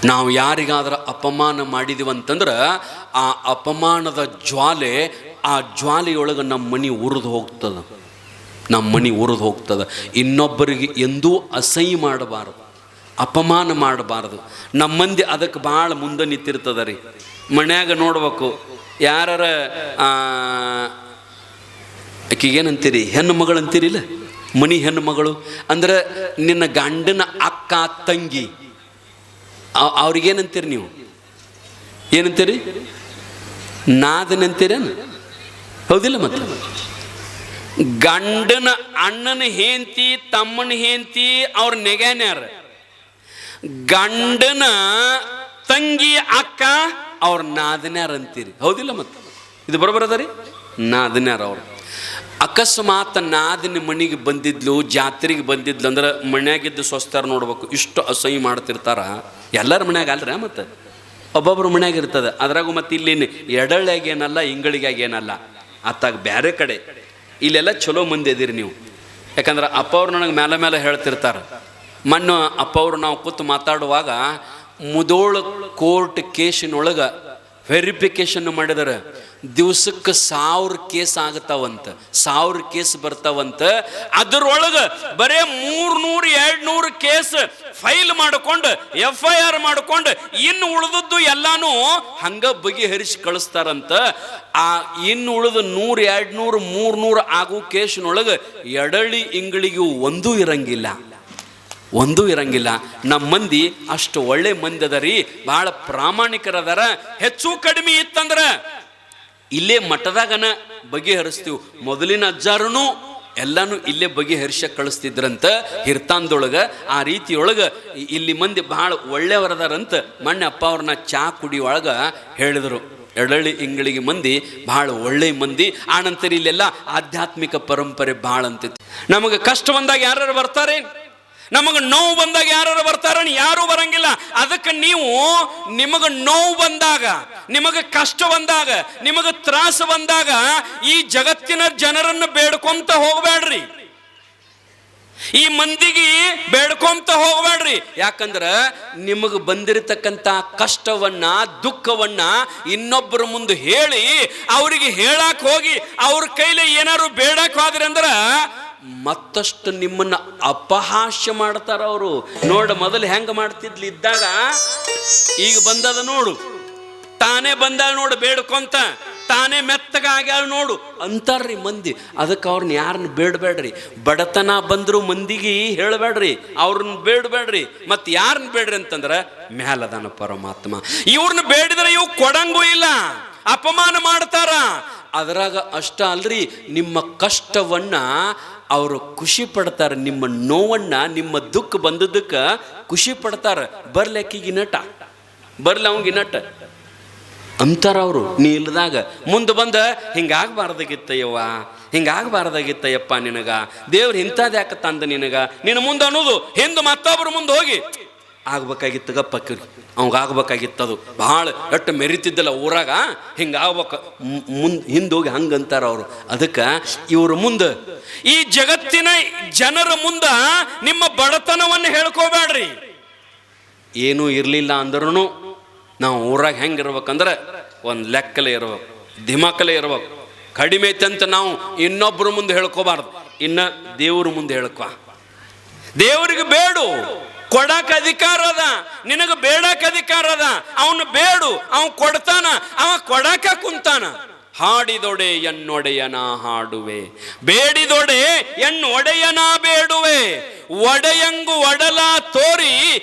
ನಾವು ಯಾರಿಗಾದ್ರೂ ಅಪಮಾನ ಮಾಡಿದೀವಂತಂದ್ರೆ ಆ ಅಪಮಾನದ ಜ್ವಾಲೆ, ಆ ಜ್ವಾಲೆಯೊಳಗೆ ನಮ್ಮ ಮನೆ ಉರಿದು ಹೋಗ್ತದೆ, ನಮ್ಮ ಮನೆ ಉರಿದು ಹೋಗ್ತದೆ. ಇನ್ನೊಬ್ಬರಿಗೆ ಎಂದೂ ಅಸಹ್ಯ ಮಾಡಬಾರದು, ಅಪಮಾನ ಮಾಡಬಾರ್ದು. ನಮ್ಮ ಮಂದಿ ಅದಕ್ಕೆ ಭಾಳ ಮುಂದೆ ನಿಂತಿರ್ತದ ರೀ. ಮನ್ಯಾಗ ನೋಡ್ಬೇಕು, ಯಾರ ಆಕಿಗೇನಂತೀರಿ, ಹೆಣ್ಣು ಮಗಳು ಅಂತೀರಿಲ್ಲ, ಮನಿ ಹೆಣ್ಣು ಮಗಳು ಅಂದ್ರೆ ನಿನ್ನ ಗಂಡನ ಅಕ್ಕ ತಂಗಿ, ಅವ್ರಿಗೇನಂತೀರಿ ನೀವು? ಏನಂತೀರಿ? ನಾದನಂತೀರೇನು? ಹೌದಿಲ್ಲ? ಮತ್ತೆ ಗಂಡನ ಅಣ್ಣನ ಹೆಂಡತಿ, ತಮ್ಮನ ಹೆಂಡತಿ ಅವ್ರ ನೆಗ್ಯಾನ್ಯಾರ, ಗಂಡನ ತಂಗಿ ಅಕ್ಕ ಅವ್ರ ನಾದನ್ಯಾರ ಅಂತೀರಿ. ಹೌದಿಲ್ಲ? ಮತ್ತೆ ಇದು ಬರೋಬರದ ರೀ. ನಾದನ್ಯಾರ ಅವ್ರು. ಅಕಸ್ಮಾತ್ ನಾದಿನ ಮನೆಗೆ ಬಂದಿದ್ಲು, ಜಾತ್ರೆಗೆ ಬಂದಿದ್ಲು ಅಂದ್ರೆ ಮನ್ಯಾಗಿದ್ದು ಸ್ವಸ್ಥರು ನೋಡ್ಬೇಕು, ಇಷ್ಟು ಅಸಹ್ಯ ಮಾಡ್ತಿರ್ತಾರ. ಎಲ್ಲರ ಮನ್ಯಾಗ ಅಲ್ರ, ಮತ್ತು ಒಬ್ಬೊಬ್ರು ಮನ್ಯಾಗ ಇರ್ತದೆ. ಅದ್ರಾಗೂ ಮತ್ತೆ ಇಲ್ಲಿ ಎಡಳಿಗೇನಲ್ಲ, ಇಂಗಳಿಗಾಗೇನಲ್ಲ, ಅತ್ತಾಗ ಬೇರೆ ಕಡೆ. ಇಲ್ಲೆಲ್ಲ ಚಲೋ ಮಂದಿ ಇದೀರಿ ನೀವು. ಯಾಕಂದ್ರೆ ಅಪ್ಪ ಅವ್ರು ನನಗೆ ಮೇಲೆ ಮೇಲೆ ಹೇಳ್ತಿರ್ತಾರೆ. ಮೊನ್ನೆ ಅಪ್ಪ ಅವರು ನಾವು ಕೂತು ಮಾತಾಡುವಾಗ ಮುದೋಳು ಕೋರ್ಟ್ ಕೇಸಿನೊಳಗೆ ವೆರಿಫಿಕೇಶನ್ ಮಾಡಿದಾರೆ. ದಿವ್ಸಕ್ಕೆ 1000 ಕೇಸ್ ಆಗತ್ತಾವಂತ, 1000 ಕೇಸ್ ಬರ್ತಾವಂತ. ಅದರೊಳಗೆ ಬರೇ 300-200 ಕೇಸ್ ಫೈಲ್ ಮಾಡ್ಕೊಂಡು FIR ಮಾಡ್ಕೊಂಡು ಇನ್ನು ಉಳಿದದ್ದು ಎಲ್ಲಾನು ಹಂಗ ಬಗೆಹರಿಸಿ ಕಳಿಸ್ತಾರಂತ. ಆ ಇನ್ನು ಉಳಿದು 100-200 300 ಆಗೋ ಕೇಸಿನೊಳಗೆ ಎಡಳಿ ಇಂಗಳಿಗೂ ಒಂದೂ ಇರಂಗಿಲ್ಲ. ನಮ್ಮ ಮಂದಿ ಅಷ್ಟು ಒಳ್ಳೆ ಮಂದಿ ಅದ ರೀ, ಭಾಳ ಪ್ರಾಮಾಣಿಕರದಾರ. ಹೆಚ್ಚು ಕಡಿಮೆ ಇತ್ತಂದ್ರೆ ಇಲ್ಲೇ ಮಠದಾಗನ ಬಗೆಹರಿಸ್ತೀವಿ. ಮೊದಲಿನ ಅಜ್ಜಾರನು ಎಲ್ಲಾನು ಇಲ್ಲೇ ಬಗೆಹರಿಸ ಕಳಿಸ್ತಿದ್ರಂತ ಹಿರ್ತಾಂದೊಳಗೆ. ಆ ರೀತಿಯೊಳಗೆ ಇಲ್ಲಿ ಮಂದಿ ಭಾಳ ಒಳ್ಳೆಯವರದಾರಂತ ಮೊನ್ನೆ ಅಪ್ಪ ಅವ್ರನ್ನ ಚಾ ಕುಡಿಯೊಳಗೆ ಹೇಳಿದರು. ಎಡಳಿ ಇಂಗಳಿಗೆ ಮಂದಿ ಭಾಳ ಒಳ್ಳೆ ಮಂದಿ. ಆನಂತರ ಇಲ್ಲೆಲ್ಲ ಆಧ್ಯಾತ್ಮಿಕ ಪರಂಪರೆ ಭಾಳ ಅಂತೈತಿ. ನಮಗೆ ಕಷ್ಟ ಬಂದಾಗ ಯಾರು ಬರ್ತಾರೆ, ನಮಗೆ ನೋವು ಬಂದಾಗ ಯಾರು ಬರ್ತಾರ? ಯಾರೂ ಬರಂಗಿಲ್ಲ. ಅದಕ್ಕೆ ನೀವು ನಿಮಗೆ ನೋವು ಬಂದಾಗ, ನಿಮಗೆ ಕಷ್ಟ ಬಂದಾಗ, ನಿಮಗೆ ತ್ರಾಸ ಬಂದಾಗ ಈ ಜಗತ್ತಿನ ಜನರನ್ನು ಬೇಡ್ಕೊಂತ ಹೋಗಬೇಡ್ರಿ, ಈ ಮಂದಿಗೆ ಬೇಡ್ಕೊಂತ ಹೋಗಬೇಡ್ರಿ. ಯಾಕಂದ್ರೆ ನಿಮಗೆ ಬಂದಿರತಕ್ಕಂಥ ಕಷ್ಟವನ್ನ, ದುಃಖವನ್ನ ಇನ್ನೊಬ್ಬರ ಮುಂದೆ ಹೇಳಿ ಅವರಿಗೆ ಹೇಳಕ್ ಹೋಗಿ ಅವ್ರ ಕೈಲಿ ಏನಾರು ಬೇಡಕ್ ಹೋದ್ರಿ ಅಂದ್ರೆ ಮತ್ತಷ್ಟು ನಿಮ್ಮನ್ನ ಅಪಹಾಸ್ಯ ಮಾಡ್ತಾರ ಅವರು. ನೋಡ, ಮೊದಲು ಹೆಂಗ ಮಾಡ್ತಿದ್ಲಿ ಇದ್ದಾಗ, ಈಗ ಬಂದದ ನೋಡು, ತಾನೇ ಬಂದಾಳ ನೋಡು ಬೇಡ್ಕೊಂತ, ತಾನೇ ಮೆತ್ತಗ ಆಗ್ಯಾಳ ನೋಡು ಅಂತಾರ್ರಿ ಮಂದಿ. ಅದಕ್ಕೆ ಅವ್ರನ್ನ ಯಾರನ್ನ ಬೇಡಬೇಡ್ರಿ. ಬಡತನ ಬಂದ್ರು ಮಂದಿಗೆ ಹೇಳಬೇಡ್ರಿ, ಅವ್ರನ್ನ ಬೇಡಬೇಡ್ರಿ. ಮತ್ತೆ ಯಾರನ್ನ ಬೇಡ್ರಿ ಅಂತಂದ್ರೆ ಮ್ಯಾಲದಾನ ಪರಮಾತ್ಮ. ಇವ್ರನ್ನ ಬೇಡಿದ್ರೆ ಇವ್ ಕೊಡಂಗೂ ಇಲ್ಲ, ಅಪಮಾನ ಮಾಡ್ತಾರ. ಅದರಾಗ ಅಷ್ಟ ಅಲ್ರಿ, ನಿಮ್ಮ ಕಷ್ಟವನ್ನ ಅವರು ಖುಷಿ ಪಡ್ತಾರೆ, ನಿಮ್ಮ ನೋವನ್ನ, ನಿಮ್ಮ ದುಃಖ ಬಂದದ್ದಕ್ಕೆ ಖುಷಿ ಪಡ್ತಾರೆ. ಬರ್ಲಿಕ್ಕಿಗೆ ನಟ, ಬರ್ಲಿ ಅವಂಗೆ ನಟ ಅಂತಾರ ಅವರು. ನೀ ಇಲ್ಲದಾಗ ಮುಂದೆ ಬಂದ ಹಿಂಗಾಗಬಾರ್ದಾಗಿತ್ತಯ್ಯವ್ವ, ಹಿಂಗಾಗಬಾರ್ದಾಗಿತ್ತಯ್ಯಪ್ಪ, ನಿನಗ ದೇವ್ರು ಇಂಥದ್ದು ಯಾಕೆ ತಂದ ನಿನಗ, ನಿನ್ನ ಮುಂದೆ ಅನ್ನೋದು ಹಿಂದೆ ಮತ್ತೊಬ್ರು ಮುಂದೆ ಹೋಗಿ ಆಗ್ಬೇಕಾಗಿತ್ತು. ಗಪ್ಪಕ್ಕಿರಿ ಅವಂಗಾಗ್ಬೇಕಾಗಿತ್ತದು. ಭಾಳ ಎಟ್ಟು ಮೆರಿತಿದ್ದಲ್ಲ ಊರಾಗ, ಹಿಂಗಾಗ್ಬೇಕು, ಹಿಂದೋಗಿ ಹಂಗಂತಾರ ಅವರು. ಅದಕ್ಕೆ ಇವ್ರ ಮುಂದೆ, ಈ ಜಗತ್ತಿನ ಜನರ ಮುಂದೆ ನಿಮ್ಮ ಬಡತನವನ್ನು ಹೇಳ್ಕೋಬೇಡ್ರಿ. ಏನೂ ಇರಲಿಲ್ಲ ಅಂದ್ರೂ ನಾವು ಊರಾಗ ಹೆಂಗಿರ್ಬೇಕಂದ್ರೆ ಒಂದು ಲೆಕ್ಕಲೇ ಇರ್ಬೇಕು, ದಿಮಾಕಲೇ ಇರ್ಬೇಕು. ಕಡಿಮೆ ಐತಂತ ನಾವು ಇನ್ನೊಬ್ಬರ ಮುಂದೆ ಹೇಳ್ಕೋಬಾರ್ದು, ಇನ್ನು ದೇವ್ರ ಮುಂದೆ ಹೇಳ್ಕೊ. ದೇವ್ರಿಗೆ ಬೇಡು, ಕೊಡಾಕ ಅಧಿಕಾರ ಅದ, ನಿನಗೆ ಬೇಡಾಕ ಅಧಿಕಾರ ಅದ. ಅವನು ಬೇಡು, ಅವನು ಕೊಡ್ತಾನ, ಅವ ಕೊಡಾಕ ಕುಂತಾನ. ಹಾಡಿದೊಡೆ ಎನ್ನೊಡೆಯನ ಹಾಡುವೆ, ಬೇಡಿದೊಡೆ ಎನ್ನೊಡೆಯನ ಬೇಡುವೆ, ಒಡೆಯಂಗು ಒಡಲ ತೋರಿ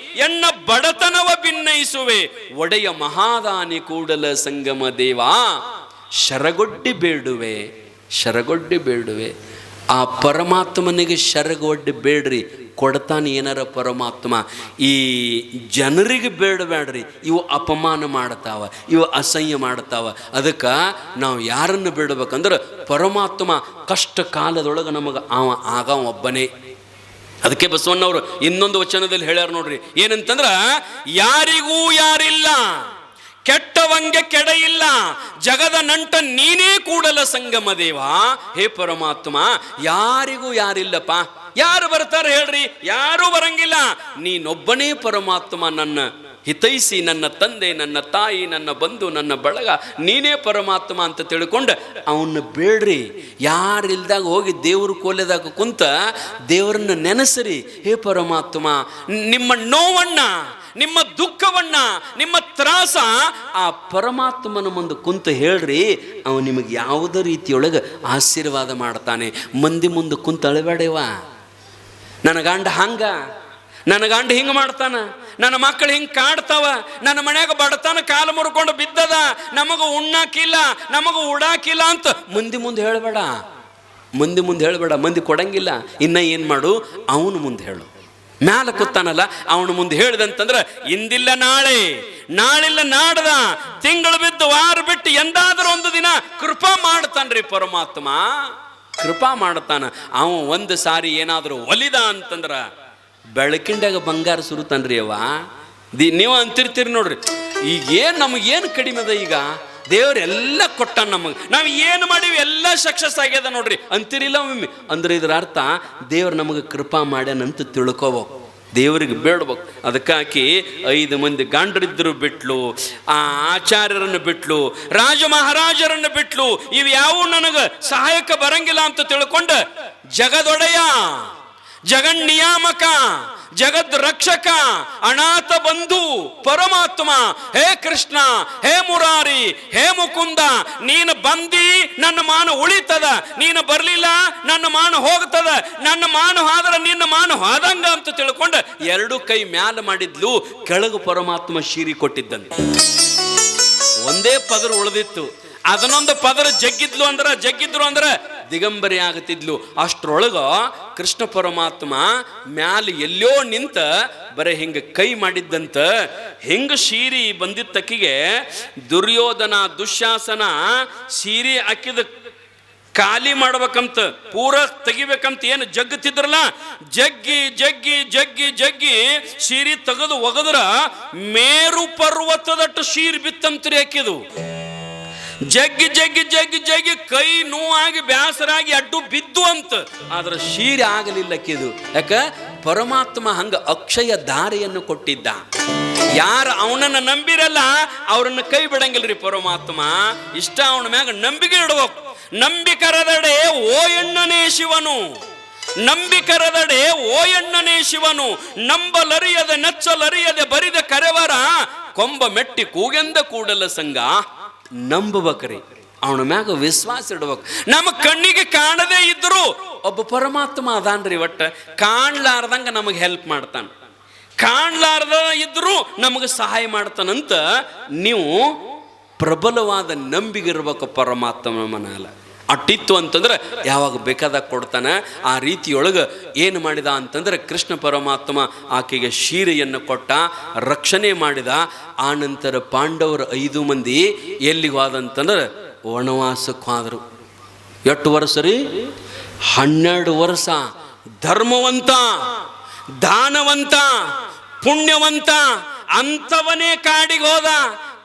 ಎನ್ನ ಬಡತನವ ಭಿನ್ನಯಿಸುವೆ, ಒಡೆಯ ಮಹಾದಾನಿ ಕೂಡಲ ಸಂಗಮ ದೇವ ಶರಗೊಡ್ಡಿ ಬೇಡುವೆ, ಶರಗೊಡ್ಡಿ ಬೇಡುವೆ. ಆ ಪರಮಾತ್ಮನಿಗೆ ಶರಗೊಡ್ಡಿ ಬೇಡ್ರಿ, ಕೊಡ್ತಾನೆ ಏನಾರ ಪರಮಾತ್ಮ. ಈ ಜನರಿಗೆ ಬೇಡಬೇಡ್ರಿ, ಇವು ಅಪಮಾನ ಮಾಡ್ತಾವ, ಇವು ಅಸಹ್ಯ ಮಾಡ್ತಾವ. ಅದಕ್ಕೆ ನಾವು ಯಾರನ್ನು ಬೇಡಬೇಕಂದ್ರೆ ಪರಮಾತ್ಮ ಕಷ್ಟ ಕಾಲದೊಳಗೆ ನಮಗೆ ಆಗ ಒಬ್ಬನೇ. ಅದಕ್ಕೆ ಬಸವಣ್ಣವರು ಇನ್ನೊಂದು ವಚನದಲ್ಲಿ ಹೇಳ್ಯಾರ ನೋಡ್ರಿ, ಏನಂತಂದ್ರ ಯಾರಿಗೂ ಯಾರಿಲ್ಲ, ಕೆಟ್ಟವಂಗೆ ಕೆಡ ಇಲ್ಲ, ಜಗದ ನಂಟ ನೀನೇ ಕೂಡಲ ಸಂಗಮ ದೇವ. ಹೇ ಪರಮಾತ್ಮ, ಯಾರಿಗೂ ಯಾರಿಲ್ಲಪ್ಪ. ಯಾರು ಬರ್ತಾರೆ ಹೇಳ್ರಿ? ಯಾರೂ ಬರಂಗಿಲ್ಲ. ನೀನೊಬ್ಬನೇ ಪರಮಾತ್ಮ ನನ್ನ ಹಿತೈಸಿ ನನ್ನ ತಂದೆ, ನನ್ನ ತಾಯಿ, ನನ್ನ ಬಂಧು, ನನ್ನ ಬಳಗ, ನೀನೇ ಪರಮಾತ್ಮ ಅಂತ ತಿಳ್ಕೊಂಡು ಅವನ್ನ ಬೇಡ್ರಿ. ಯಾರಿಲ್ದಾಗ ಹೋಗಿ ದೇವ್ರ ಕೋಲೆದಾಗ ಕುಂತ ದೇವರನ್ನ ನೆನೆಸ್ರಿ. ಹೇ ಪರಮಾತ್ಮ, ನಿಮ್ಮ ನೋವನ್ನ, ನಿಮ್ಮ ದುಃಖವನ್ನ, ನಿಮ್ಮ ತ್ರಾಸ ಆ ಪರಮಾತ್ಮನ ಮುಂದೆ ಕುಂತು ಹೇಳ್ರಿ. ಅವನು ನಿಮಗೆ ಯಾವುದೇ ರೀತಿಯೊಳಗೆ ಆಶೀರ್ವಾದ ಮಾಡ್ತಾನೆ. ಮಂದಿ ಮುಂದೆ ಕುಂತು ಅಳಬೇಡವ, ನನ್ನ ಗಂಡ ಹಂಗ, ನನ್ನ ಗಂಡ ಹಿಂಗೆ ಮಾಡ್ತಾನ, ನನ್ನ ಮಕ್ಕಳು ಹಿಂಗೆ ಕಾಡ್ತಾವ, ನನ್ನ ಮನ್ಯಾಗ ಬಡತನ ಕಾಲು ಮುರ್ಕೊಂಡು ಬಿದ್ದದ, ನಮಗ ಉಣ್ಣಾಕಿಲ್ಲ, ನಮಗ ಉಡಾಕಿಲ್ಲ ಅಂತ ಮುಂದೆ ಹೇಳಬೇಡ. ಹೇಳಬೇಡ, ಮಂದಿ ಕೊಡಂಗಿಲ್ಲ. ಇನ್ನ ಏನು ಮಾಡು, ಅವನು ಮುಂದೆ ಹೇಳು. ಮ್ಯಾಲ ಕೂತಾನಲ್ಲ ಅವನು ಮುಂದೆ ಹೇಳಿದಂತಂದ್ರೆ ಇಂದಿಲ್ಲ ನಾಳೆ, ನಾಳಿಲ್ಲ ನಾಡ್ದ, ತಿಂಗಳು ಬಿದ್ದು ವಾರ ಬಿಟ್ಟು ಎಂದಾದ್ರೂ ಒಂದು ದಿನ ಕೃಪಾ ಮಾಡ್ತಾನ್ರಿ ಪರಮಾತ್ಮ. ಕೃಪಾ ಮಾಡ್ತಾನ. ಅವ ಒಂದು ಸಾರಿ ಏನಾದರೂ ಒಲಿದ ಅಂತಂದ್ರ ಬೆಳಕಿಂಡಾಗ ಬಂಗಾರ ಸುರುತಾನ್ರಿ ಅವ. ನೀವು ಅಂತಿರ್ತೀರಿ ನೋಡ್ರಿ, ಈಗೇನು ನಮಗೇನು ಕಡಿಮೆ ಅದ, ಈಗ ದೇವರೆಲ್ಲ ಕೊಟ್ಟಾನ ನಮಗೆ, ನಾವು ಏನು ಮಾಡೀವಿ ಎಲ್ಲ ಸಕ್ಸಸ್ ಆಗ್ಯದ ನೋಡ್ರಿ ಅಂತಿರಿಲ್ಲ ಒಮ್ಮೆ. ಅಂದ್ರೆ ಇದ್ರ ಅರ್ಥ ದೇವ್ರು ನಮಗೆ ಕೃಪಾ ಮಾಡ್ಯಾನಂತ ತಿಳ್ಕೋಬೇಕು, ದೇವರಿಗೆ ಬೇಡ್ಬೇಕು. ಅದಕ್ಕಾಕಿ 5 ಮಂದಿ ಗಂಡರಿದ್ರು ಬಿಟ್ಲು, ಆ ಆಚಾರ್ಯರನ್ನು ಬಿಟ್ಲು, ರಾಜ ಮಹಾರಾಜರನ್ನು ಬಿಟ್ಲು. ಇವು ಯಾವ ನನಗೆ ಸಹಾಯಕ ಬರಂಗಿಲ್ಲ ಅಂತ ತಿಳ್ಕೊಂಡು ಜಗದೊಡೆಯ, ಜಗನ್ನಿಯಾಮಕ, ಜಗದ್ ರಕ್ಷಕ, ಅನಾಥ ಬಂಧು ಪರಮಾತ್ಮ, ಹೇ ಕೃಷ್ಣ, ಹೇ ಮುರಾರಿ, ಹೇ ಮುಕುಂದ, ನೀನು ಬಂದಿ ನನ್ನ ಮಾನ ಉಳಿತದ, ನೀನು ಬರ್ಲಿಲ್ಲ ನನ್ನ ಮಾನ ಹೋಗ್ತದ, ನನ್ನ ಮಾನ ಆದ್ರೆ ನಿನ್ನ ಮಾನ ಹೋದಂಗ ಅಂತ ತಿಳ್ಕೊಂಡು 2 ಕೈ ಮ್ಯಾಲ ಮಾಡಿದ್ಲು. ಕೆಳಗು ಪರಮಾತ್ಮ ಶೀರಿ ಕೊಟ್ಟಿದ್ದಂತೆ. ಒಂದೇ ಪದರು ಉಳಿದಿತ್ತು, ಅದನ್ನೊಂದು ಪದರ ಜಗ್ಗಿದ್ರು ಅಂದ್ರೆ ದಿಗಂಬರಿ ಆಗತ್ತಿದ್ಲು. ಅಷ್ಟ್ರೊಳಗ ಕೃಷ್ಣ ಪರಮಾತ್ಮ ಮ್ಯಾಲ ಎಲ್ಲೋ ನಿಂತ ಬರೀ ಹಿಂಗ ಕೈ ಮಾಡಿದ್ದಂತ. ಹಿಂಗ ಸೀರಿ ಬಂದಿದ್ದಕ್ಕಿಗೆ ದುರ್ಯೋಧನ, ದುಶ್ಯಾಸನ ಸೀರಿ ಹಾಕಿದ ಖಾಲಿ ಮಾಡ್ಬೇಕಂತ, ಪೂರ ತೆಗಿಬೇಕಂತ ಏನು ಜಗ್ಗತಿದ್ರಲ್ಲ, ಜಗ್ಗಿ ಜಗ್ಗಿ ಜಗ್ಗಿ ಜಗ್ಗಿ ಸೀರಿ ತೆಗೆದು ಒಗದ್ರ ಮೇರು ಪರ್ವತದಟ್ಟು ಸೀರಿ ಬಿತ್ತಂತ್ರಿ ಹಾಕಿದು. ಜಗ್ಗಿ ಜಗ್ಗಿ ಜಗ್ಗಿ ಜಗ್ಗಿ ಕೈ ನೋವಾಗಿ ಬ್ಯಾಸರಾಗಿ ಅಡ್ಡು ಬಿದ್ದು ಅಂತ. ಆದ್ರೆ ಶೀರಿ ಆಗಲಿಲ್ಲ ಕಿದು. ಯಾಕ ಪರಮಾತ್ಮ ಹಂಗ ಅಕ್ಷಯ ದಾರಿಯನ್ನು ಕೊಟ್ಟಿದ್ದ. ಯಾರು ಅವನನ್ನ ನಂಬಿರಲ್ಲ ಅವ್ರನ್ನ ಕೈ ಬಿಡಂಗಿಲ್ರಿ ಪರಮಾತ್ಮ. ಇಷ್ಟ ಅವನ ಮ್ಯಾಗ ನಂಬಿಕೆ ಇಡ್ಬೇಕು. ನಂಬಿಕರದಡೆ ಓ ಎಣ್ಣನೇ ಶಿವನು, ನಂಬಿಕರದಡೆ ಓ ಎಣ್ಣನೇ ಶಿವನು, ನಂಬಲರಿಯದೆ ನಚ್ಚಲರಿಯದೆ ಬರಿದ ಕರೆವರ ಕೊಂಬ ಮೆಟ್ಟಿ ಕೂಗೆಂದ ಕೂಡಲ ಸಂಘ. ನಂಬಬೇಕ್ರಿ, ಅವನ ಮ್ಯಾಗ ವಿಶ್ವಾಸ ಇಡ್ಬೇಕು. ನಮ್ಮ ಕಣ್ಣಿಗೆ ಕಾಣದೇ ಇದ್ರು ಒಬ್ಬ ಪರಮಾತ್ಮ ಅದಾನ್ರಿ. ಒಟ್ಟ ಕಾಣ್ಲಾರ್ದಂಗ ನಮಗೆ ಹೆಲ್ಪ್ ಮಾಡ್ತಾನ, ಕಾಣ್ಲಾರ್ದ ಇದ್ರು ನಮಗೆ ಸಹಾಯ ಮಾಡ್ತಾನಂತ ನೀವು ಪ್ರಬಲವಾದ ನಂಬಿಗಿರ್ಬೇಕು ಪರಮಾತ್ಮ ಮನಾಲ. ಅಟ್ಟಿತ್ತು ಅಂತಂದ್ರೆ ಯಾವಾಗ ಬೇಕಾದಾಗ ಕೊಡ್ತಾನೆ. ಆ ರೀತಿಯೊಳಗೆ ಏನು ಮಾಡಿದ ಅಂತಂದ್ರೆ ಕೃಷ್ಣ ಪರಮಾತ್ಮ ಆಕೆಗೆ ಶೀರೆಯನ್ನು ಕೊಟ್ಟ, ರಕ್ಷಣೆ ಮಾಡಿದ. ಆ ನಂತರ ಪಾಂಡವರು 5 ಮಂದಿ ಎಲ್ಲಿಗೆ ಹೋದಂತಂದ್ರೆ ವನವಾಸಕ್ಕೆ ಹೋದರು. ಎಷ್ಟು ವರ್ಷ ರೀ? 12 ವರ್ಷ. ಧರ್ಮವಂತ, ದಾನವಂತ, ಪುಣ್ಯವಂತ ಅಂಥವನೇ ಕಾಡಿಗೆ ಹೋದ.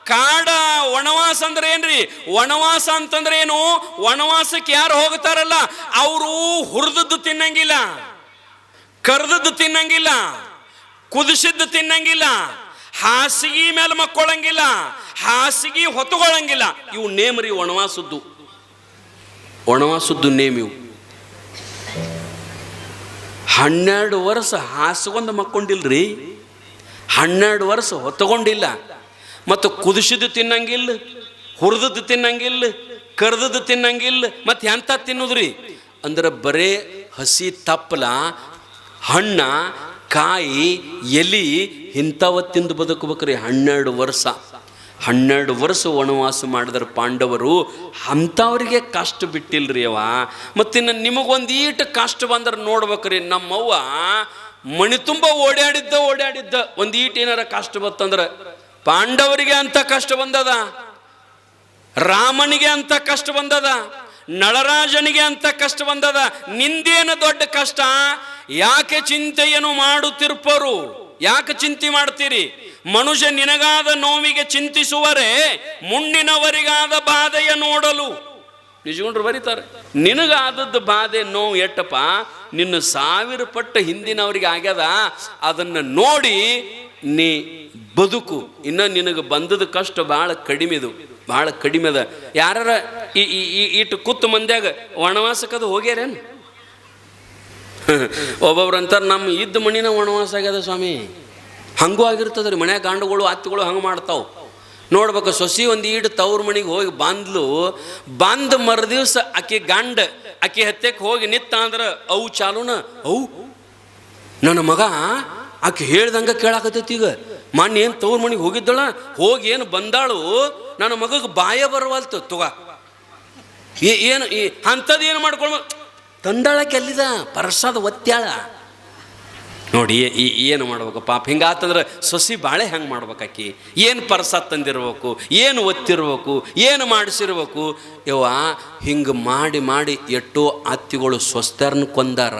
ಕಾಡ ವನವಾಸ ಅಂದ್ರೆ ಏನ್ರಿ? ವನವಾಸ ಅಂತಂದ್ರೆ ಏನು? ವನವಾಸಕ್ಕೆ ಯಾರು ಹೋಗ್ತಾರಲ್ಲ ಅವರು ಹುರಿದದ್ದು ತಿನ್ನಂಗಿಲ್ಲ, ಕರ್ದದ್ದು ತಿನ್ನಂಗಿಲ್ಲ, ಕುದಿಸಿದ್ದು ತಿನ್ನಂಗಿಲ್ಲ, ಹಾಸಿಗೆ ಮೇಲೆ ಮಕ್ಕೊಳ್ಳಂಗಿಲ್ಲ, ಹಾಸಿಗೆ ಹೊತ್ತುಕೊಳ್ಳಂಗಿಲ್ಲ. ಇವು ನೇಮ್ರಿ ವನವಾಸದ್ದು. ವನವಾಸದ್ದು ನೇಮ್ ಇವು. 12 ವರ್ಷ ಹಾಸಿಗೊಂದು ಮಕ್ಕೊಂಡಿಲ್ರಿ, 12 ವರ್ಷ ಹೊತ್ತುಕೊಂಡಿಲ್ಲ. ಮತ್ತು ಕುದಿಸಿದ್ದು ತಿನ್ನಂಗಿಲ್ಲ, ಹುರಿದದ್ದು ತಿನ್ನಂಗಿಲ್ಲ, ಕರ್ದದ್ದು ತಿನ್ನಂಗಿಲ್ಲ. ಮತ್ತು ಎಂತ ತಿನ್ನುದ್ರಿ ಅಂದ್ರೆ ಬರೇ ಹಸಿ ತಪ್ಪಲ, ಹಣ್ಣ, ಕಾಯಿ, ಎಲಿ ಇಂಥವ ತಿಂದು ಬದುಕಬೇಕ್ರಿ 12 ವರ್ಷ. 12 ವರ್ಷ ವನವಾಸ ಮಾಡಿದ್ರೆ ಪಾಂಡವರು. ಅಂಥವ್ರಿಗೆ ಕಷ್ಟ ಬಿಟ್ಟಿಲ್ರಿ ಅವ. ಮತ್ತಿನ್ನು ನಿಮಗೊಂದೀಟು ಕಷ್ಟ ಬಂದ್ರೆ ನೋಡ್ಬೇಕ್ರಿ. ನಮ್ಮವ್ವ ಮಣಿ ತುಂಬ ಓಡಾಡಿದ್ದ ಒಂದೀಟು ಏನಾರ ಕಷ್ಟ ಬತ್ತಂದ್ರೆ. ಪಾಂಡವರಿಗೆ ಅಂತ ಕಷ್ಟ ಬಂದದ, ರಾಮನಿಗೆ ಅಂತ ಕಷ್ಟ ಬಂದದ, ನಳರಾಜನಿಗೆ ಅಂತ ಕಷ್ಟ ಬಂದದ. ನಿಂದೇನು ದೊಡ್ಡ ಕಷ್ಟ? ಯಾಕೆ ಚಿಂತೆಯನ್ನು ಮಾಡುತ್ತಿರ್ಪರು? ಯಾಕೆ ಚಿಂತೆ ಮಾಡ್ತೀರಿ? ಮನುಷ್ಯ ನಿನಗಾದ ನೋವಿಗೆ ಚಿಂತಿಸುವರೆ, ಮುಂದಿನವರಿಗಾದ ಬಾಧೆಯ ನೋಡಲು. ನಿಜಗೊಂಡ್ರು ಬರೀತಾರೆ, ನಿನಗಾದದ್ದು ಬಾಧೆ ನೋವು ಎಟ್ಟಪ್ಪ, ನಿನ್ನ 1000 ಪಟ್ಟು ಹಿಂದಿನವರಿಗೆ ಆಗ್ಯದ. ಅದನ್ನು ನೋಡಿ ನೀ ಬದುಕು. ಇನ್ನು ನಿನಗೆ ಬಂದದ ಕಷ್ಟ ಭಾಳ ಕಡಿಮೆದು, ಭಾಳ ಕಡಿಮೆ ಅದ. ಯಾರ ಇಟ್ಟು ಕೂತು ಮಂದ್ಯಾಗ ವನವಾಸಕ್ಕದು ಹೋಗ್ಯಾರೇನು? ಒಬ್ಬೊಬ್ರು ಅಂತಾರೆ ನಮ್ಮ ಇದ್ದ ಮಣಿನ ವನವಾಸ ಆಗ್ಯದ ಸ್ವಾಮಿ. ಹಂಗೂ ಆಗಿರ್ತದ್ರಿ. ಮನ್ಯಾಗ ಗಂಡುಗಳು ಅತ್ತಿಗಳು ಹಂಗೆ ಮಾಡ್ತಾವೆ. ನೋಡ್ಬೇಕು, ಸೊಸಿ ಒಂದು ಈಡು ತವ್ರ ಮನೆಗೆ ಹೋಗಿ ಬಂದು ಮರುದಿವ್ಸ ಆಕೆ ಗಂಡ ಆಕೆ ಹತ್ಯಕ್ಕೆ ಹೋಗಿ ನಿತ್ತ ಅಂದ್ರೆ ಅವು ಚಾಲೂನ ಅವು ನನ್ನ ಮಗ ಆಕೆ ಹೇಳ್ದಂಗೆ ಕೇಳಾಕತ್ತೈತಿ. ಈಗ ಮೊನ್ನೆ ಏನು ತವ್ರ ಮನೆಗೆ ಹೋಗಿದ್ದಳ, ಹೋಗಿ ಏನು ಬಂದಾಳು, ನನ್ನ ಮಗಗೆ ಬಾಯ ಬರವಲ್ತು. ತುಗ ಏನು ಅಂಥದ್ದು ಏನು ಮಾಡ್ಕೊಳ್ಬ ತಂದಾಳಕ್ಕೆ ಎಲ್ಲಿದ ಪರಸಾದ ಒತ್ತ್ಯಾಳ ನೋಡಿ. ಏನು ಮಾಡ್ಬೇಕು ಪಾಪ? ಹಿಂಗಾತಂದ್ರೆ ಸೊಸಿ ಬಾಳೆ ಹೆಂಗೆ ಮಾಡ್ಬೇಕಾಕಿ? ಏನು ಪರಸಾದ ತಂದಿರ್ಬೇಕು, ಏನು ಒತ್ತಿರ್ಬೇಕು, ಏನು ಮಾಡಿಸಿರ್ಬೇಕು? ಯವ್ವ ಹಿಂಗೆ ಮಾಡಿ ಮಾಡಿ ಎಷ್ಟೋ ಅತ್ತಿಗಳು ಸ್ವಸ್ಥರನ್ನ ಕೊಂದಾರ.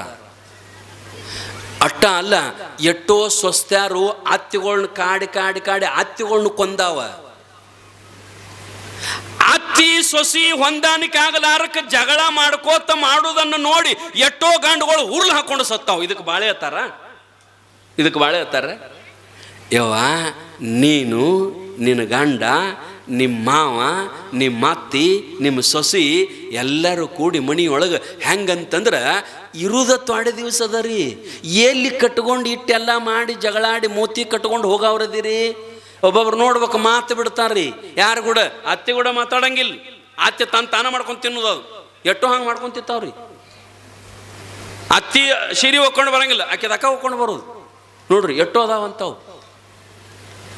ಅಷ್ಟ ಅಲ್ಲ, ಎಷ್ಟೋ ಸ್ವಸ್ಥರು ಅತ್ತಿಗಳನ್ನ ಕಾಡಿ ಕಾಡಿ ಕಾಡಿ ಅತ್ತಿಗಳನ್ನ ಕೊಂದಾವ. ಅತ್ತಿ ಸೊಸಿ ಹೊಂದಾಣಿಕೆ ಆಗಲಾರಕ್ಕೆ ಜಗಳ ಮಾಡ್ಕೋತ ಮಾಡೋದನ್ನು ನೋಡಿ ಎಷ್ಟೋ ಗಂಡುಗಳು ಉರುಳು ಹಾಕೊಂಡು ಸತ್ತಾವ. ಇದಕ್ಕೆ ಬಾಳೆ ಹತ್ತಾರ, ಇದಕ್ಕೆ ಬಾಳೆ ಹತ್ತಾರ. ಯವ್ವ ನೀನು, ನಿನ್ನ ಗಂಡ, ನಿಮ್ಮ ಮಾವ, ನಿಮ್ಮ ಅತ್ತಿ, ನಿಮ್ಮ ಸೊಸಿ ಎಲ್ಲರೂ ಕೂಡಿ ಮನೆಯೊಳಗೆ ಹೆಂಗಂತಂದ್ರೆ ಇರುದ ತೊಡೆ ದಿವಸ ಅದ ರೀ. ಎಲ್ಲಿ ಕಟ್ಕೊಂಡು ಇಟ್ಟೆಲ್ಲ ಮಾಡಿ ಜಗಳಾಡಿ ಮೂತಿ ಕಟ್ಕೊಂಡು ಹೋಗವ್ರದಿರಿ. ಒಬ್ಬೊಬ್ರು ನೋಡ್ಬೇಕು ಮಾತು ಬಿಡ್ತಾರ್ರಿ. ಯಾರು ಕೂಡ ಅತ್ತಿ ಕೂಡ ಮಾತಾಡಂಗಿಲ್ಲ. ಅತ್ತಿ ತಾನ ಮಾಡ್ಕೊಂಡು ತಿನ್ನೋದು. ಅದು ಎಷ್ಟೋ ಹಂಗೆ ಮಾಡ್ಕೊಂಡು ತಿಂತಾವ್ರಿ. ಅತ್ತಿ ಸಿರಿ ಹೋಗ್ಕೊಂಡು ಬರಂಗಿಲ್ಲ, ಆಕೆ ಅಕ್ಕ ಹೋಗ್ಕೊಂಡು ಬರೋದು ನೋಡ್ರಿ. ಎಷ್ಟೋ ಅದಾವಂತಾವು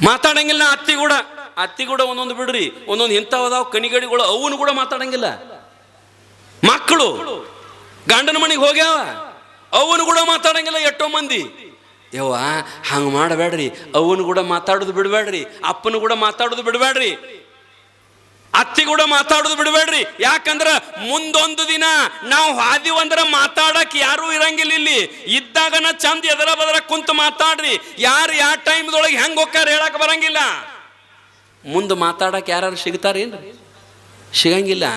ಮಾತಾಡಂಗಿಲ್ಲ. ಅತ್ತಿ ಕೂಡ ಒಂದೊಂದು ಬಿಡ್ರಿ, ಒಂದೊಂದು ಇಂಥವು ಅದಾವ ಕಣಿಗಡಿಗಳು, ಅವನು ಕೂಡ ಮಾತಾಡಂಗಿಲ್ಲ. ಮಕ್ಕಳು ಗಂಡನ ಮನೆಗೆ ಹೋಗ್ಯಾವ, ಅವನು ಕೂಡ ಮಾತಾಡಂಗಿಲ್ಲ ಎಷ್ಟೋ ಮಂದಿ. ಯವ್ವ ಹಂಗೆ ಮಾಡಬೇಡ್ರಿ. ಅವನು ಕೂಡ ಮಾತಾಡೋದು ಬಿಡಬೇಡ್ರಿ, ಅಪ್ಪನ ಕೂಡ ಮಾತಾಡೋದು ಬಿಡಬೇಡ್ರಿ, ಅತ್ತಿ ಕೂಡ ಮಾತಾಡೋದು ಬಿಡಬೇಡ್ರಿ. ಯಾಕಂದ್ರೆ ಮುಂದೊಂದು ದಿನ ನಾವು ಹಾದಿವಂದ್ರೆ ಮಾತಾಡಕ್ಕೆ ಯಾರೂ ಇರಂಗಿಲ್ಲ. ಇಲ್ಲಿ ಇದ್ದಾಗನ ಚಂದ ಎದರ ಬದರ ಕುಂತು ಮಾತಾಡ್ರಿ. ಯಾರು ಯಾವ ಟೈಮ್ದೊಳಗೆ ಹೆಂಗೆ ಹೋಗ್ಯಾರ ಹೇಳಕ್ಕೆ ಬರಂಗಿಲ್ಲ. ಮುಂದೆ ಮಾತಾಡಕ್ಕೆ ಯಾರು ಸಿಗ್ತಾರೇನ್ರಿ? ಸಿಗಂಗಿಲ್ಲ.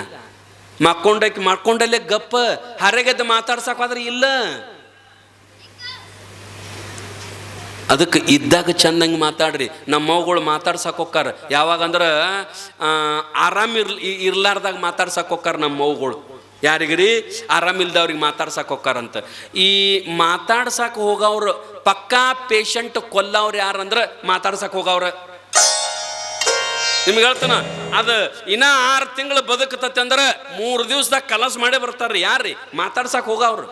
ಮಾಡ್ಕೊಂಡಲ್ಲೇ ಗಪ್ಪ ಹರಗೆದ್ದು ಮಾತಾಡ್ಸಕ್ಕಾದ್ರೆ ಇಲ್ಲ. ಅದಕ್ಕೆ ಇದ್ದಾಗ ಚಂದಂಗೆ ಮಾತಾಡ್ರಿ. ನಮ್ಮ ಮವುಗಳು ಮಾತಾಡ್ಸಕ್ಕೆ ಹೋಗ್ತಾರ. ಯಾವಾಗಂದ್ರೆ ಇರ್ಲಾರ್ದಾಗ ಮಾತಾಡ್ಸಕ್ಕೆ ಹೋಗ್ತಾರ ನಮ್ಮ ಮವುಗಳು. ಯಾರಿಗ್ರಿ? ಆರಾಮಿಲ್ದವ್ರಿಗೆ ಮಾತಾಡ್ಸಕ್ಕೆ ಹೋಗ್ತಾರಂತ. ಈ ಮಾತಾಡ್ಸಕ್ಕೆ ಹೋಗವ್ರು ಪಕ್ಕಾ ಪೇಷಂಟ್ ಕೊಲ್ಲವ್ರು ಯಾರಂದ್ರೆ ಮಾತಾಡ್ಸಕ್ಕೆ ಹೋಗವ್ರ. ನಿಮ್ಗೆ ಹೇಳ್ತಾನ ಅದು ಇನ್ನ 6 ತಿಂಗಳು ಬದುಕತತ್ತೆ ಅಂದ್ರೆ 3 ದಿವಸದಾಗ ಕಲಸ್ ಮಾಡೇ ಬರ್ತಾರ್ರಿ. ಯಾರ್ರಿ? ಮಾತಾಡ್ಸಕ್ಕೆ ಹೋಗವ್ರು.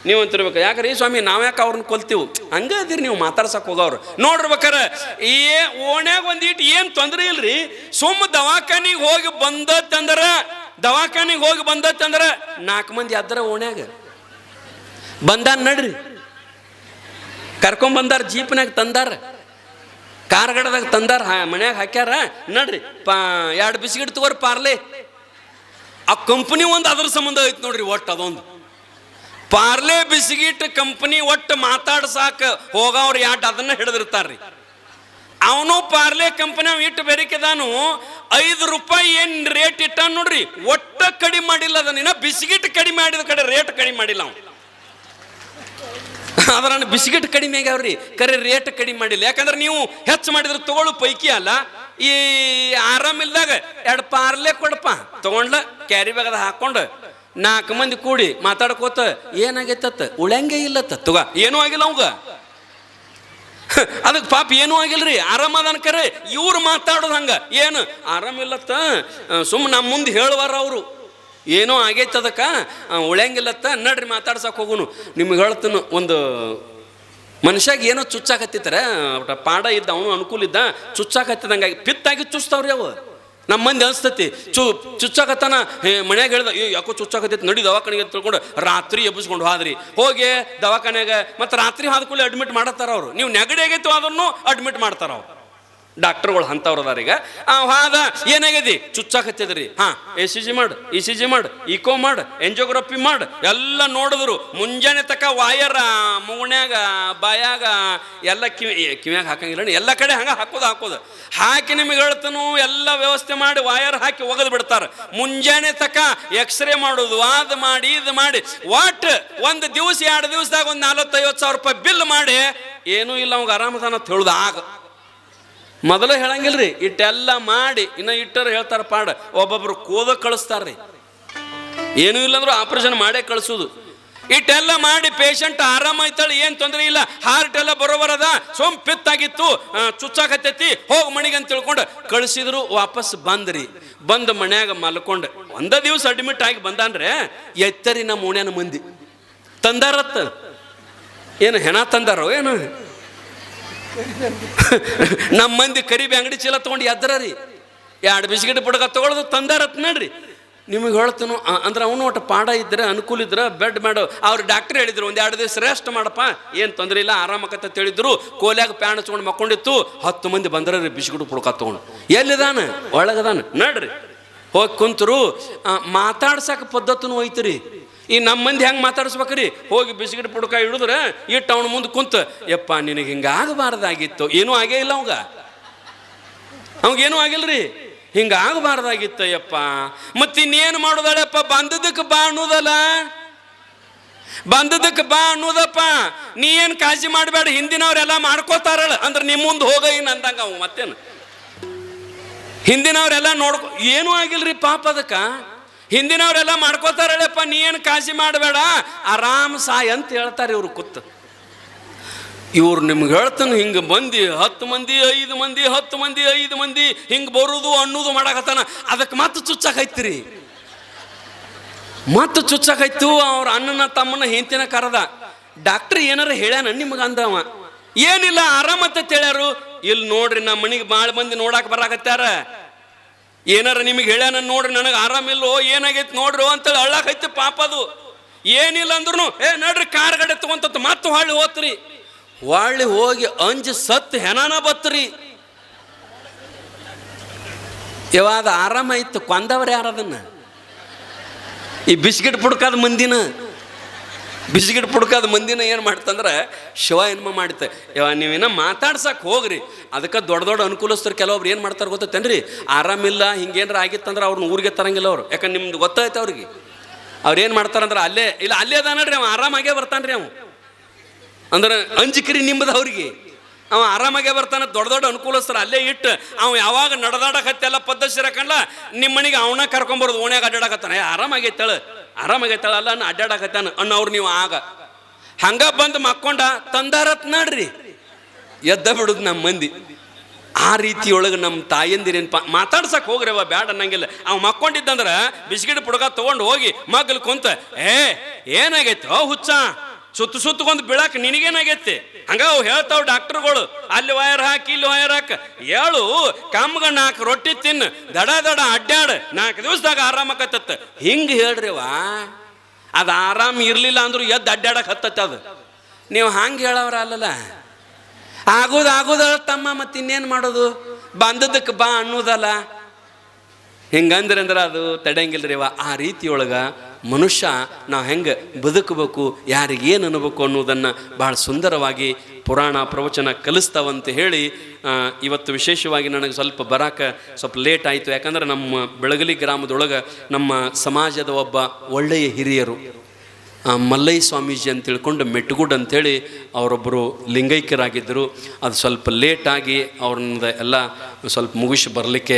ನೀವು ಅಂತಿರ್ಬೇಕು, ಯಾಕ್ರಿ ಸ್ವಾಮಿ ನಾವ್ಯಾಕೆ ಅವ್ರನ್ನ ಕೊಲ್ತೀವಿ? ಹಂಗೆ ಅದಿರಿ ನೀವು ಮಾತಾಡ್ಸಕ್ಕೆ ಹೋಗವ್ರು. ನೋಡ್ರಿಬೇಕಾರೆ ಓಣ್ಯಾಗ ಒಂದಿಟ್ಟು ಏನು ತೊಂದರೆ ಇಲ್ರಿ. ಸುಮ್ಮ ದವಾಖಾನಿಗೆ ಹೋಗಿ ಬಂದತ್ತಂದ್ರೆ 4 ಮಂದಿ ಅದ್ರ ಓಣ್ಯಾಗ ಬಂದಾರ ನಡ್ರಿ. ಕರ್ಕೊಂಬಂದಾರ, ಜೀಪ್ನಾಗ ತಂದಾರ, ಕಾರ್ಗಡದಾಗ ತಂದಾರ, ಮನ್ಯಾಗ ಹಾಕ್ಯಾರ. ನಡ್ರಿ 2 ಬಿಸ್ಕಿಟ್ ತಗೋರಿ ಪಾರ್ಲೆ. ಆ ಕಂಪ್ನಿ ಒಂದು ಅದ್ರ ಸಂಬಂಧ ಐತಿ ನೋಡ್ರಿ. ಒಟ್ಟು ಅದೊಂದು ಪಾರ್ಲೆ ಬಿಸ್ಕಿಟ್ ಕಂಪ್ನಿ ಒಟ್ಟು ಮಾತಾಡ್ಸಾಕ ಹೋಗವ್ರು 2 ಅದನ್ನ ಹಿಡಿದಿರ್ತಾರ್ರಿ. ಅವನು ಪಾರ್ಲೆ ಕಂಪನಿ ಇಟ್ಟು ಬೆರಿಕೆದಾನು 5 ರೂಪಾಯಿ ಏನು ರೇಟ್ ಇಟ್ಟ ನೋಡ್ರಿ. ಒಟ್ಟ ಕಡಿಮೆ ಮಾಡಿಲ್ಲ. ಅದನ್ನ ಬಿಸ್ಕಿಟ್ ಕಡಿಮೆ ಮಾಡಿದ ಕಡೆ ರೇಟ್ ಕಡಿಮೆ ಮಾಡಿಲ್ಲ ಅವನು. ಅದ್ರನ್ನ ಬಿಸ್ಕಿಟ್ ಕಡಿಮೆ ಆಗ್ಯಾವ್ರಿ, ಕರೆ ರೇಟ್ ಕಡಿಮೆ ಮಾಡಿಲ್ಲ. ಯಾಕಂದ್ರೆ ನೀವು ಹೆಚ್ಚು ಮಾಡಿದ್ರೆ ತಗೊಳ್ಳೋ ಪೈಕಿ ಅಲ್ಲ. ಈ ಆರಾಮಿಲ್ದಾಗ 2 ಪಾರ್ಲೆ ಕೊಡಪ್ಪ ತಗೊಂಡ್ಲ ಕ್ಯಾರಿ ಬ್ಯಾಗದ ಹಾಕೊಂಡು 4 ಮಂದಿ ಕೂಡಿ ಮಾತಾಡ್ಕೋತ ಏನಾಗೈತತ್ತ ಉಳಂಗೆ ಇಲ್ಲತ್ತ ತಗ ಏನೂ ಆಗಿಲ್ಲ ಅವಂಗ. ಅದಕ್ಕೆ ಪಾಪ ಏನೂ ಆಗಿಲ್ರಿ, ಆರಾಮದನ್. ಕರೆ ಇವ್ರು ಮಾತಾಡೋದು ಹಂಗ ಏನು ಆರಾಮಿಲ್ಲತ್ತ ಸುಮ್ಮನೆ ನಮ್ಮ ಮುಂದೆ ಹೇಳುವಾರ ಅವರು ಏನೋ ಆಗೈತೆ ಅದಕ್ಕೆ ಉಳ್ಯಂಗಿಲ್ಲತ್ತ. ನಡ್ರಿ ಮಾತಾಡ್ಸಕ್ಕೆ ಹೋಗುನು. ನಿಮ್ಗೆ ಹೇಳ್ತಾನು, ಒಂದು ಮನುಷ್ಯಾಗ ಏನೋ ಚುಚ್ಚಾಕತ್ತಿತ್ತರ ಪಾಡ ಇದ್ದ, ಅವನು ಅನುಕೂಲ ಇದ್ದ, ಚುಚ್ಚಾಕತ್ತಿದಂಗಾಗಿ ಪಿತ್ತಾಗಿ ಚುಚ್ತಾವ್ರಿ ಅವು. ನಮ್ಮ ಮಂದಿ ಅನಿಸ್ತತಿ ಚುಚ್ಚಾಕತ್ತಾನ. ಮನ್ಯಾಗ ಹೇಳ್ದ ಯಾಕೋ ಚುಚ್ಚಾಕತ್ತೈತಿ, ನಡಿ ದವಾಖಾನೆಗೆ ತಿಳ್ಕೊಂಡು ರಾತ್ರಿ ಎಬ್ಬಿಸ್ಕೊಂಡು ಹೋದ್ರಿ. ಹೋಗಿ ದವಾಖಾನ್ಯಾಗ ಮತ್ತೆ ರಾತ್ರಿ ಹಾದ ಕೂಡಲೇ ಅಡ್ಮಿಟ್ ಮಾಡತ್ತಾರ ಅವರು. ನೀವು ನೆಗಡಿ ಆಗೈತು ಅದನ್ನು ಅಡ್ಮಿಟ್ ಮಾಡ್ತಾರ ಅವ್ರು. ಡಾಕ್ಟರ್ಗಳು ಅಂಥವ್ರು ಅದಾರ. ಈಗ ಹಾದ ಏನಾಗ್ಯದಿ ಚುಚ್ಚಾಕತ್ತಿದ್ರಿ, ECG ಮಾಡು, ECG ಮಾಡು, ಇಕೋ ಮಾಡು, ಎಂಜಿಯೋಗ್ರಫಿ ಮಾಡು, ಎಲ್ಲ ನೋಡಿದ್ರು. ಮುಂಜಾನೆ ತಕ ವಾಯರ್ ಮೂಗ್ನ್ಯಾಗ ಬಾಯಾಗ ಎಲ್ಲ ಕಿವ್ಯಾಗ ಹಾಕಂಗಿಲ್ಲ, ಎಲ್ಲ ಕಡೆ ಹಂಗೆ ಹಾಕೋದು ಹಾಕಿ ನಿಮಗೆ ಹೇಳ್ತಾನು ಎಲ್ಲ ವ್ಯವಸ್ಥೆ ಮಾಡಿ ವಾಯರ್ ಹಾಕಿ ಒಗದು ಬಿಡ್ತಾರೆ. ಮುಂಜಾನೆ ತಕ ಎಕ್ಸ್ರೇ ಮಾಡೋದು, ಅದು ಮಾಡಿ ಇದು ಮಾಡಿ ಒಟ್ಟು 1 ದಿವಸ 2 ದಿವಸದಾಗ ಒಂದು 40-50 ಸಾವಿರ ರೂಪಾಯಿ ಬಿಲ್ ಮಾಡಿ ಏನೂ ಇಲ್ಲ ಅವಾಗ ಆರಾಮದಾನ ಅಂತ ಹೇಳುದು. ಆಗ ಮೊದಲು ಹೇಳಂಗಿಲ್ರಿ, ಇಟ್ಟೆಲ್ಲ ಮಾಡಿ ಇನ್ನು ಇಟ್ಟರು ಹೇಳ್ತಾರ ಪಾಡ. ಒಬ್ಬೊಬ್ರು ಕೋದ ಕಳಿಸ್ತಾರ್ರಿ, ಏನೂ ಇಲ್ಲಂದ್ರೂ ಆಪರೇಷನ್ ಮಾಡೇ ಕಳಿಸೋದು. ಇಟ್ಟೆಲ್ಲ ಮಾಡಿ ಪೇಷಂಟ್ ಆರಾಮಾಯ್ತಾಳೆ, ಏನು ತೊಂದರೆ ಇಲ್ಲ, ಹಾರ್ಟ್ ಎಲ್ಲ ಬರೋಬರದ, ಸೋಮ್ ಪಿತ್ತಾಗಿತ್ತು, ಚುಚ್ಚಾಕತ್ತೈತಿ, ಹೋಗಿ ಮಣಿಗೆ ಅಂತ ತಿಳ್ಕೊಂಡು ಕಳಿಸಿದ್ರು. ವಾಪಸ್ ಬಂದ್ರಿ, ಬಂದು ಮನ್ಯಾಗ ಮಲ್ಕೊಂಡು ಒಂದ ದಿವ್ಸ ಅಡ್ಮಿಟ್ ಆಗಿ ಬಂದಾನ್ರೆ. ಎತ್ತರಿ ನಮ್ಮ ಓಣ್ಯಾನ ಮಂದಿ ತಂದಾರತ್ತ, ಏನು ಹೆಣ ತಂದಾರೋ ಏನು, ನಮ್ಮ ಮಂದಿ ಕರಿಬಿ ಅಂಗಡಿ ಚೀಲ ತೊಗೊಂಡು ಎದ್ರಿ, 2 ಬಿಸ್ಕಿಟ್ ಪುಡಕ ತಗೊಳ್ಳೋದು ತಂದಾರತ್ ನೋಡ್ರಿ. ನಿಮಗೆ ಹೇಳ್ತನು ಅಂದ್ರೆ ಅವನು ಒಟ್ಟು ಪಾಡ ಇದ್ರೆ ಅನುಕೂಲ ಇದ್ರೆ ಬೆಡ್ ಮಾಡು. ಅವ್ರು ಡಾಕ್ಟ್ರ್ ಹೇಳಿದ್ರು 1-2 ದಿವಸ ರೆಸ್ಟ್ ಮಾಡಪ್ಪ, ಏನು ತೊಂದರೆ ಇಲ್ಲ, ಆರಾಮಕತ್ತ ಹೇಳಿದ್ರು. ಕೋಲ್ಯಾಗ ಪ್ಯಾನ್ ಹಚ್ಕೊಂಡು ಮಕ್ಕೊಂಡಿತ್ತು. 10 ಮಂದಿ ಬಂದ್ರಿ ಬಿಸ್ಕಿಟ್ ಪುಡ್ಕ ತಗೊಂಡು. ಎಲ್ಲಿದಾನ? ಒಳಗದಾನ ನೋಡ್ರಿ. ಹೋಗಿ ಕುಂತರು. ಮಾತಾಡ್ಸಕ ಪದ್ಧತಿನೂ ಐತ್ರಿ. ಈ ನಮ್ಮ ಮಂದಿ ಹೆಂಗೆ ಮಾತಾಡಿಸ್ಬೇಕ್ರಿ? ಹೋಗಿ ಬಿಸ್ಕಿಟ್ ಪುಡ್ಕ ಹಿಡಿದ್ರೆ ಇಟ್ಟು ಅವನ ಮುಂದೆ ಕುಂತ, ಯಪ್ಪ ನಿನಗೆ ಹಿಂಗಾಗಬಾರ್ದಾಗಿತ್ತು. ಏನೂ ಆಗೇ ಇಲ್ಲ ಅವಾಗೇನೂ ಆಗಿಲ್ರಿ, ಹಿಂಗಾಗಬಾರ್ದಾಗಿತ್ತ ಯಪ್ಪ. ಮತ್ತಿನ್ನೇನು ಮಾಡೋದಳಪ್ಪ? ಬಂದದಕ್ಕೆ ಬಾ ಅನ್ನೋದಲ್ಲ, ಬಂದದಕ್ಕೆ ಬಾ ಅನ್ನೋದಪ್ಪ. ನೀ ಏನು ಕಾಳಜಿ ಮಾಡಬೇಡ, ಹಿಂದಿನವ್ರೆಲ್ಲ ಮಾಡ್ಕೋತಾರಳ ಅಂದ್ರೆ ನಿಮ್ಮ ಮುಂದೆ ಹೋಗ ಏನು ಅಂದಂಗ ಅವ. ಮತ್ತೇನು ಹಿಂದಿನವ್ರೆಲ್ಲ ನೋಡ್ಕೊ, ಏನೂ ಆಗಿಲ್ರಿ ಪಾಪ ಅದಕ್ಕೆ. ಹಿಂದಿನವರೆಲ್ಲ ಮಾಡ್ಕೋತಾರಲ್ಲಪ್ಪ, ನೀ ಏನು ಕಾಳಜಿ ಮಾಡಬೇಡ, ಆರಾಮ್ ಸಾಯ್ ಅಂತ ಹೇಳ್ತಾರೆ ಇವ್ರು ಕೂತು. ಇವ್ರು ನಿಮ್ಗೆ ಹೇಳ್ತಾನೆ ಹಿಂಗೆ ಮಂದಿ 10 ಮಂದಿ 5 ಮಂದಿ 10 ಮಂದಿ 5 ಮಂದಿ ಹಿಂಗೆ ಬರುದು ಅನ್ನೋದು ಮಾಡಕತ್ತಾನ. ಅದಕ್ಕೆ ಮತ್ತೆ ಚುಚ್ಚಾಕೈತ್ರಿ, ಮತ್ತೆ ಚುಚ್ಚಾಕೈತು. ಅವ್ರ ಅಣ್ಣನ ತಮ್ಮನ ಹೆಂತಿನ ಕರೆದ. ಡಾಕ್ಟ್ರ್ ಏನಾರ ಹೇಳ್ಯಾನ ನಿಮ್ಗೆ ಅಂದವ? ಏನಿಲ್ಲ, ಆರಾಮತ್ತ ಹೇಳ್ಯಾರು. ಇಲ್ಲಿ ನೋಡ್ರಿ, ನಮ್ಮ ಮನೆಗೆ ಭಾಳ ಮಂದಿ ನೋಡಾಕ ಬರಾಕತ್ಯಾರ, ಏನಾರ ನಿಮಗೆ ಹೇಳ್ಯಾನ ನೋಡ್ರಿ, ನನಗೆ ಆರಾಮಿಲ್ಲೋ, ಏನಾಗೈತಿ ನೋಡ್ರಿ ಅಂತೇಳಿ ಅಳ್ಳಾಕೈತಿ ಪಾಪ. ಅದು ಏನಿಲ್ಲ ಅಂದ್ರೂ ನೋಡ್ರಿ ಕಾರ್ ಗಡೆ ತಗೊಂತ ಮತ್ತೆ ಹೊಳ್ಳಿ ಹೋತ್ರಿ. ಹೊಳ್ಳಿ ಹೋಗಿ ಅಂಜು ಸತ್ತು ಹೆನಾನ ಬತ್ರಿ. ಯಾವಾಗ ಆರಾಮಾಯ್ತು ಕೊಂದವ್ರು ಯಾರದನ್ನ? ಈ ಬಿಸ್ಕಿಟ್ ಪುಡ್ಕಾದ ಮಂದಿನ, ಬಿಸ್ಕಿಟ್ ಪುಡ್ಕಾದ ಮಂದಿನ ಏನು ಮಾಡ್ತಂದ್ರೆ ಶಿವ ಏನ್ಮ ಮಾಡುತ್ತೆ. ನೀವೇನ ಮಾತಾಡ್ಸಕ್ಕೆ ಹೋಗ್ರಿ. ಅದಕ್ಕೆ ದೊಡ್ಡ ದೊಡ್ಡ ಅನುಕೂಲಸ್ಥರು ಕೆಲವೊಬ್ರು ಏನು ಮಾಡ್ತಾರೆ ಗೊತ್ತೇನ್ರಿ? ಆರಾಮಿಲ್ಲ ಹಿಂಗೇನಾರ ಆಗಿತ್ತಂದ್ರೆ ಅವ್ರನ್ನ ಊರಿಗೆ ತರಂಗಿಲ್ಲ ಅವ್ರು. ಯಾಕಂದ್ರೆ ನಿಮ್ದು ಗೊತ್ತಾಯ್ತು ಅವ್ರಿಗೆ. ಅವ್ರು ಏನು ಮಾಡ್ತಾರಂದ್ರೆ ಅಲ್ಲೇ ಇಲ್ಲ, ಅಲ್ಲೇ ಅದಾನಡ್ರಿ ಅವ, ಆರಾಮಾಗೇ ಬರ್ತಾನ್ರಿ ಅವ. ಅಂದ್ರೆ ಅಂಜಿಕ್ರಿ ನಿಮ್ಮದು ಅವ್ರಿಗೆ. ಅವ ಆರಾಮಾಗೇ ಬರ್ತಾನೆ. ದೊಡ್ಡ ದೊಡ್ಡ ಅನುಕೂಲಸ್ಥರು ಅಲ್ಲೇ ಇಟ್ಟು ಅವ ಯಾವಾಗ ನಡೆದಾಡಕತ್ತೆಲ್ಲ ಪದ್ಧತಿ ಇರಕಂಡ್ಲ ನಿಮ್ಮ ಮನೆಗೆ ಅವನ ಕರ್ಕೊಂಬರೋದು. ಓಣ್ಯಾಗ ಅಡ್ಡಾಡಕತ್ತಾನೆ, ಆರಾಮಾಗೈತಾಳ ಆರಾಮಾಗೈತಾಳ ಅಲ್ಲ ಅನ್ನ ಅಡ್ಡಾಡಕತ್ತಾನ ಅನ್ನೋರು ನೀವು. ಆಗ ಹಂಗ ಬಂದು ಮಕ್ಕೊಂಡ ತಂದಾರತ್ ನೋಡ್ರಿ, ಎದ್ದ ಬಿಡುದು ನಮ್ಮ ಮಂದಿ. ಆ ರೀತಿಯೊಳಗೆ ನಮ್ಮ ತಾಯಂದಿರೇನು ಮಾತಾಡ್ಸಕ್ಕೆ ಹೋಗ್ರಿ ಅವ ಬ್ಯಾಡ ಅನ್ನಂಗಿಲ್ಲ. ಅವ ಮಕ್ಕೊಂಡಿದ್ದಂದ್ರೆ ಬಿಸ್ಕಿಟ್ ಪುಡ್ಕ ತೊಗೊಂಡು ಹೋಗಿ ಮಗ್ಲು ಕುಂತ, ಏನಾಗೈತೆ ಹುಚ್ಚ, ಸುತ್ತಕೊಂದು ಬೀಳಾಕ ನಿನಗೇನಾಗೈತಿ? ಹಂಗ ಅವು ಹೇಳ್ತಾವ ಡಾಕ್ಟರ್ಗಳು, ಅಲ್ಲಿ ವಯರ್ ಹಾಕಿ ಇಲ್ಲಿ ವಯರ್ ಹಾಕ, ಹೇಳು ಕಮ್ಗ 4 ರೊಟ್ಟಿ ತಿನ್ನು, ದಡ ದಡ ಅಡ್ಡಾಡ, 4 ದಿವಸದಾಗ ಆರಾಮಕತ್ತ. ಹಿಂಗೆ ಹೇಳ್ರಿವ. ಅದು ಆರಾಮ ಇರಲಿಲ್ಲ ಅಂದ್ರೂ ಎದ್ದು ಅಡ್ಡಾಡಕ್ಕೆ ಹತ್ತತ್ತ. ಅದು ನೀವು ಹಂಗೆ ಹೇಳವ್ರ ಅಲ್ಲಲ್ಲ. ಆಗೋದಲ್ಲ ತಮ್ಮ, ಮತ್ತೆ ಇನ್ನೇನು ಮಾಡೋದು? ಬಂದದಕ್ಕೆ ಬಾ ಅನ್ನೋದಲ್ಲ. ಹಿಂಗಂದ್ರೆ ಅದು ತಡೆಯಂಗಿಲ್ರಿವ. ಆ ರೀತಿಯೊಳಗೆ ಮನುಷ್ಯ ನಾವು ಹೆಂಗೆ ಬದುಕಬೇಕು, ಯಾರಿಗೇನು ಅನ್ನಬೇಕು ಅನ್ನೋದನ್ನು ಭಾಳ ಸುಂದರವಾಗಿ ಪುರಾಣ ಪ್ರವಚನ ಕಲಿಸ್ತಾವಂತ ಹೇಳಿ ಇವತ್ತು ವಿಶೇಷವಾಗಿ ನನಗೆ ಸ್ವಲ್ಪ ಬರಾಕ ಸ್ವಲ್ಪ ಲೇಟ್ ಆಯಿತು. ಯಾಕಂದ್ರೆ ನಮ್ಮ ಬೆಳಗಲಿ ಗ್ರಾಮದೊಳಗೆ ನಮ್ಮ ಸಮಾಜದ ಒಬ್ಬ ಒಳ್ಳೆಯ ಹಿರಿಯರು ಮಲ್ಲಯ್ಯ ಸ್ವಾಮೀಜಿ ಅಂತ ತಿಳ್ಕೊಂಡು ಮೆಟ್ಟುಗುಡ್ ಅಂಥೇಳಿ ಅವರೊಬ್ಬರು ಲಿಂಗೈಕ್ಯರಾಗಿದ್ದರು. ಅದು ಸ್ವಲ್ಪ ಲೇಟಾಗಿ ಅವ್ರನ್ನ ಎಲ್ಲ ಸ್ವಲ್ಪ ಮುಗಿಸಿ ಬರಲಿಕ್ಕೆ